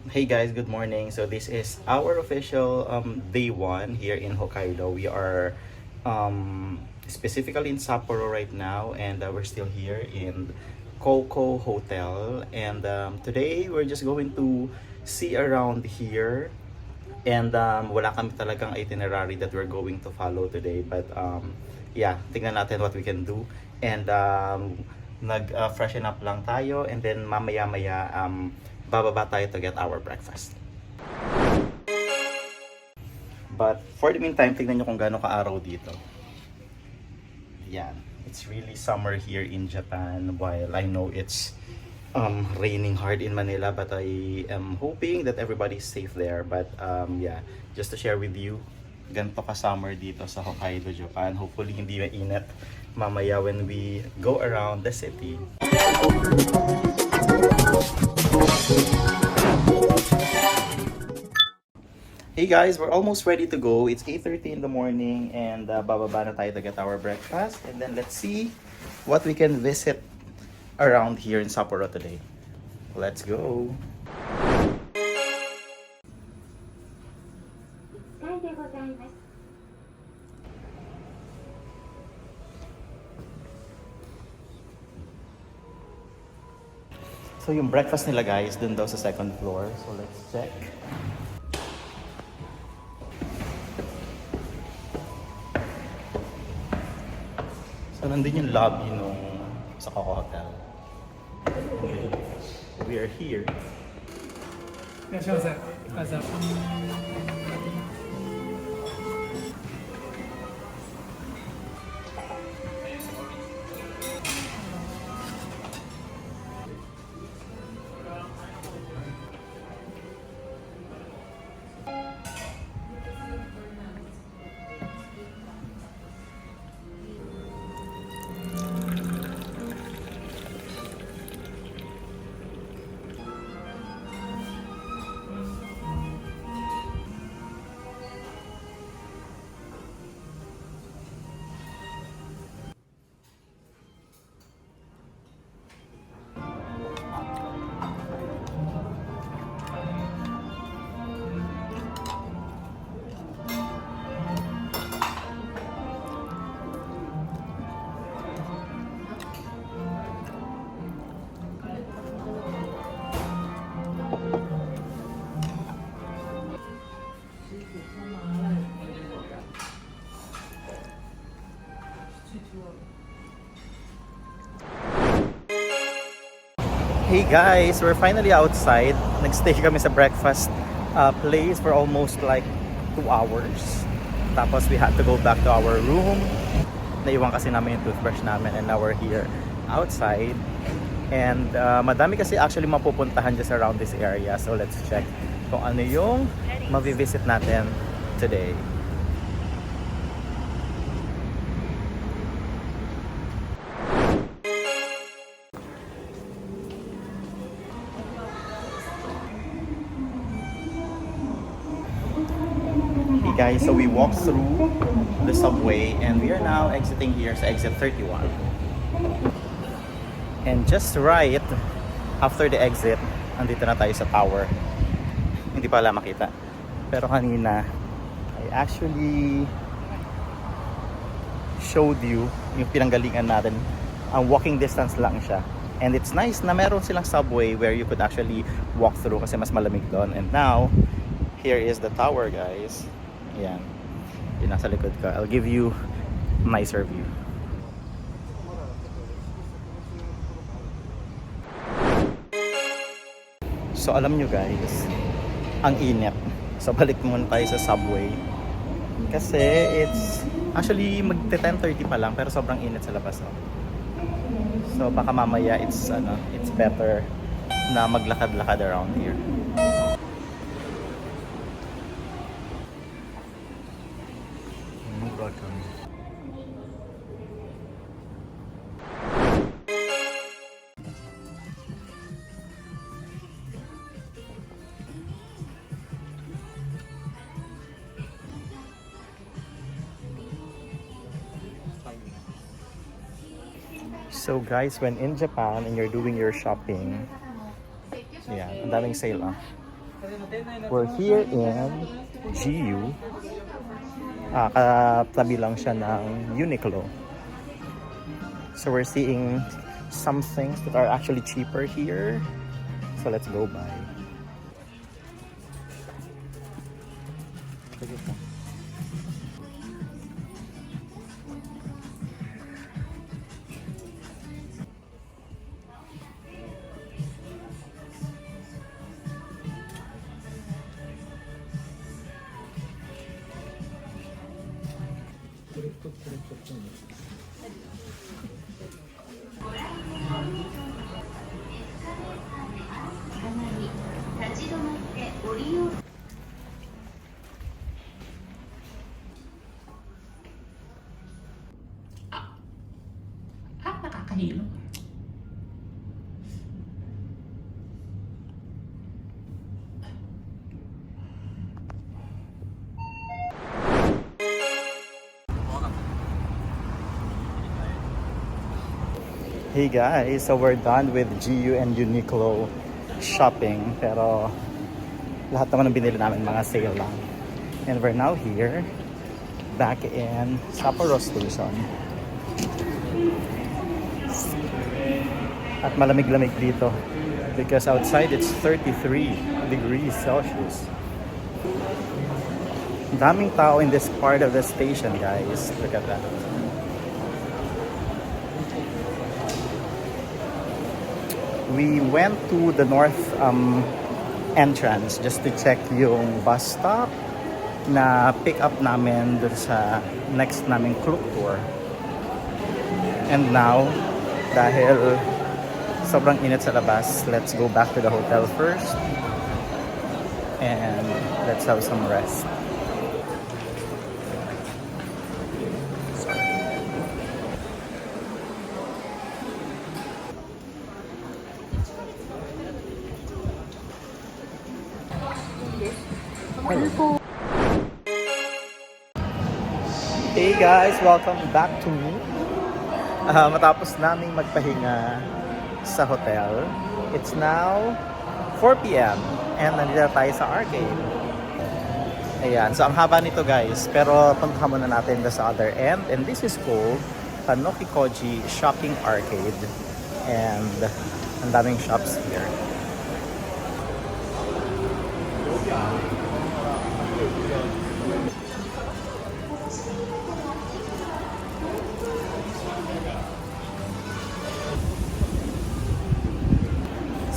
Hey guys, good morning. So this is our official day one here in Hokkaido. We are specifically in Sapporo right now, and we're still here in Koko Hotel. And today we're just going to see around here. And wala kami talagang itinerary that we're going to follow today. But yeah, tingnan natin what we can do. And nag-freshen up lang tayo. And then mamaya-maya bababa tayo to get our breakfast. But for the meantime, tignan nyo kung gaano ka-araw dito. Yan. It's really summer here in Japan, while I know it's raining hard in Manila, but I am hoping that everybody's safe there. But yeah, just to share with you, ganito ka-summer dito sa Hokkaido, Japan. Hopefully hindi mainit mamaya when we go around the city. Hey guys, we're almost ready to go. It's 8:30 in the morning and bababa na tayo to get our breakfast. And then let's see what we can visit around here in Sapporo today. Let's go! So yung breakfast nila guys, dun daw sa second floor. So let's check. So nandun yung lobby nung sa Koko Hotel. Okay. We are here. いらっしゃいませ。ありがとうございます。Hey guys, we're finally outside. Nagstay kami sa breakfast place for almost like 2 hours. Tapos we had to go back to our room. Naiwan kasi namin yung toothbrush namin and now we're here outside. And madami kasi actually mapupuntahan just around this area. So let's check kung ano yung mavivisit natin today. Guys, so we walked through the subway and we are now exiting here sa exit 31. And just right after the exit, andito na tayo sa tower. Hindi pala makita. Pero kanina, I actually showed you yung pinanggalingan natin. Ang walking distance lang siya. And it's nice na meron silang subway where you could actually walk through kasi mas malamig doon. And now, here is the tower, guys. Yan. Yung nasa likod ko. I'll give you a nicer view. So alam nyo guys, ang init. So balik muna tayo sa subway. Kasi it's actually magte 10:30 pa lang pero sobrang init sa labas. Oh. So baka mamaya it's better na maglakad-lakad around here. So guys, when in Japan and you're doing your shopping, yeah, ang daming sale We're here in GU. Katabi lang siya ng Uniqlo. So we're seeing some things that are actually cheaper here. So let's go by. Nakakahilo. Hey guys, so we're done with GU and Uniqlo shopping. Pero lahat naman ng binili namin mga sale lang. And we're now here, back in Sapporo Station. At malamig-lamig dito because outside it's 33 degrees Celsius. Daming tao in this part of the station, guys. Look at that. We went to the north entrance just to check yung bus stop na pick up namin dun sa next naming Klook tour. And now, dahil sobrang init sa labas, let's go back to the hotel first and let's have some rest. Hey guys, welcome back to me. Matapos naming magpahinga sa hotel, it's now 4 p.m. and nandito tayo sa arcade. Ayan, so ang haba nito guys, pero puntahan muna natin sa other end, and this is called Tanokikoji Shopping Arcade, and ang daming shops here.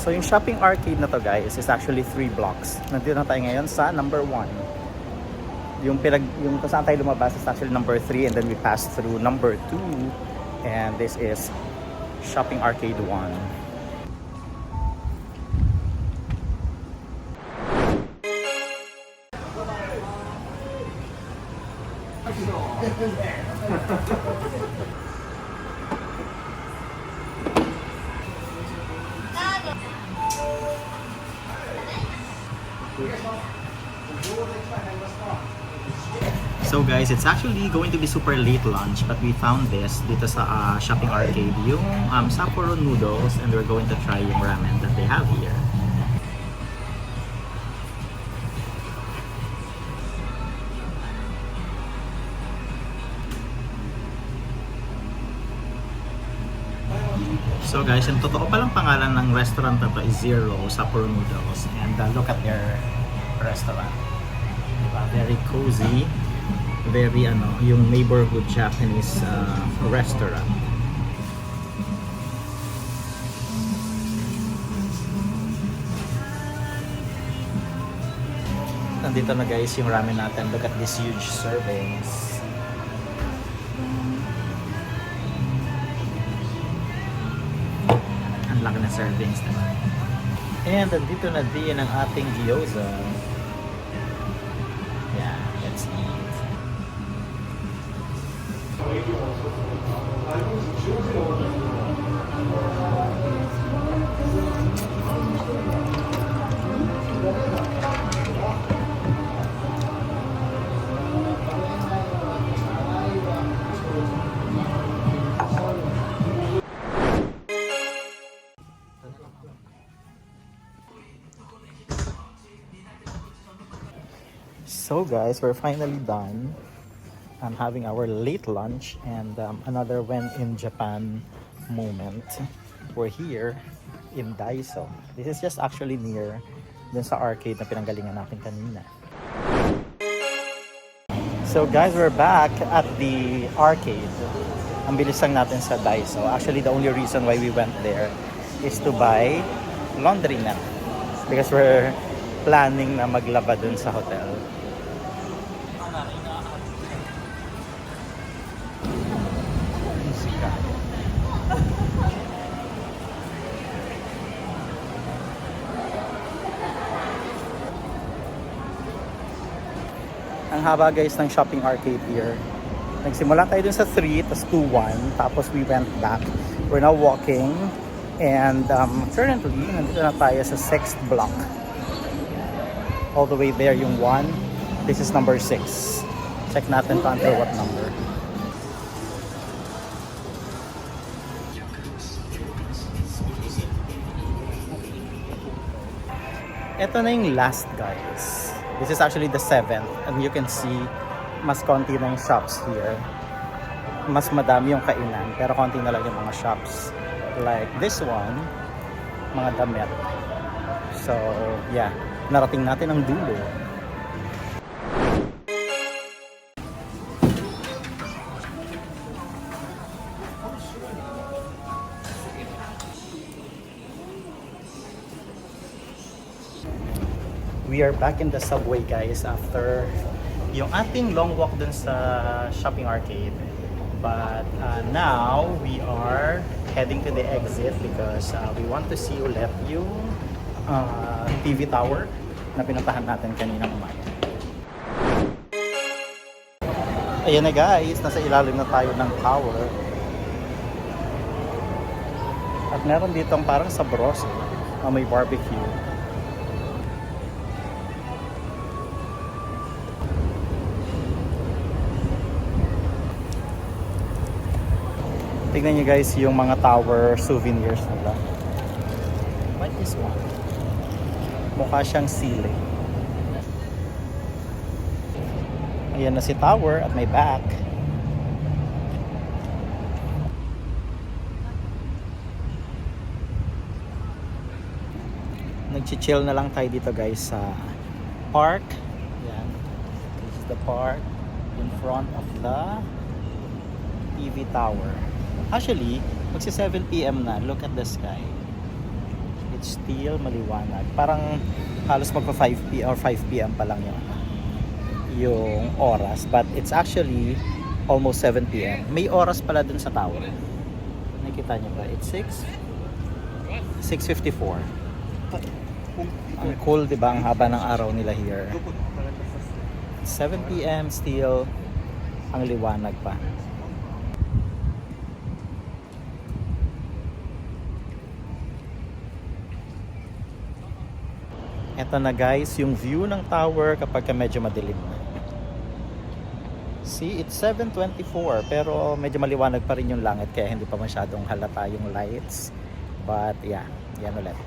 So yung shopping arcade na to guys is actually 3 blocks. Nandito na tayo ngayon sa number 1. Yung kung saan tayo lumabas is actually number 3, and then we passed through number 2, and this is shopping arcade 1. So guys, it's actually going to be super late lunch, but we found this dito sa shopping arcade, yung Sapporo noodles, and we're going to try yung ramen that they have here. So guys, yung totoo palang pangalan ng restaurant na to is Zero Sapporo Noodles, and look at their restaurant. Diba? Very cozy, very yung neighborhood Japanese restaurant. Nandito na guys yung ramen natin. Look at these huge servings. Ang laki na servings naman. And nandito na din ang ating gyoza. Yeah, let's eat. So guys, we're finally done. I'm having our late lunch and another when in Japan moment. We're here in Daiso. This is just actually near dun sa arcade na pinanggalingan natin kanina. So guys, we're back at the arcade. Ang bilis lang natin sa Daiso. Actually, the only reason why we went there is to buy laundry mat. Because we're planning na maglaba dun sa hotel. Ang haba guys ng shopping arcade here. Nagsimula tayo dun sa 3, tapos 2-1, tapos we went back. We're now walking and currently nandito na tayo sa 6th block. All the way there yung 1. This is number 6. Check natin pa until what number. Ito na yung last guys. This is actually the 7th and you can see mas konti na yung shops here. Mas madami yung kainan pero konti na lang yung mga shops. Like this one, mga damit. So yeah, narating natin ang dulo. We are back in the subway guys after yung ating long walk dun sa shopping arcade. But now we are heading to the exit because we want to see ulit yung TV tower na pinuntahan natin kaninang umaga. Ayan na guys, nasa ilalim na tayo ng tower. At meron ditong parang sabros na may barbecue. Tignan nyo guys yung mga tower souvenirs nila. What is one? Mukha siyang ceiling. Ayan na si tower at may back. Nag-chill na lang tayo dito guys sa park. Ayan. This is the park in front of the TV tower. Actually, magsi 7 PM na. Look at the sky. It's still maliwanag. Parang halos magpa 5 PM or 5 PM pa lang yung oras. But it's actually almost 7 PM. May oras pala dun sa tower. Nakita niyo ba? It's 6:54. Ang cool, di ba? Ang haba ng araw nila here. 7 PM still ang liwanag pa. Ito na guys, yung view ng tower kapag medyo madilim na. See, it's 7:24 pero medyo maliwanag pa rin yung langit kaya hindi pa masyadong halata yung lights. But yeah, yan ulit.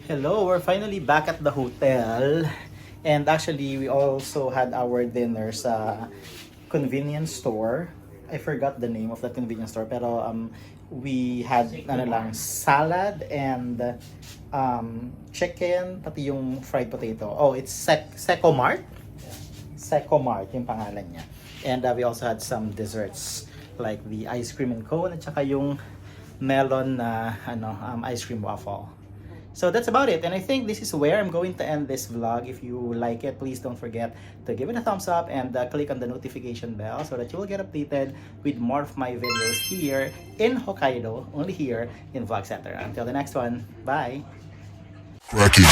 Hello, we're finally back at the hotel. And actually, we also had our dinner sa convenience store. I forgot the name of that convenience store, pero we had salad and chicken, pati yung fried potato. Oh, it's Secomart? Secomart yung pangalan niya. And we also had some desserts like the ice cream and cone at saka yung melon na ice cream waffle. So that's about it, and I think this is where I'm going to end this vlog. If you like it, please don't forget to give it a thumbs up and click on the notification bell so that you will get updated with more of my videos here in Hokkaido, only here in Vlog Center. Until the next one, bye! Cracky.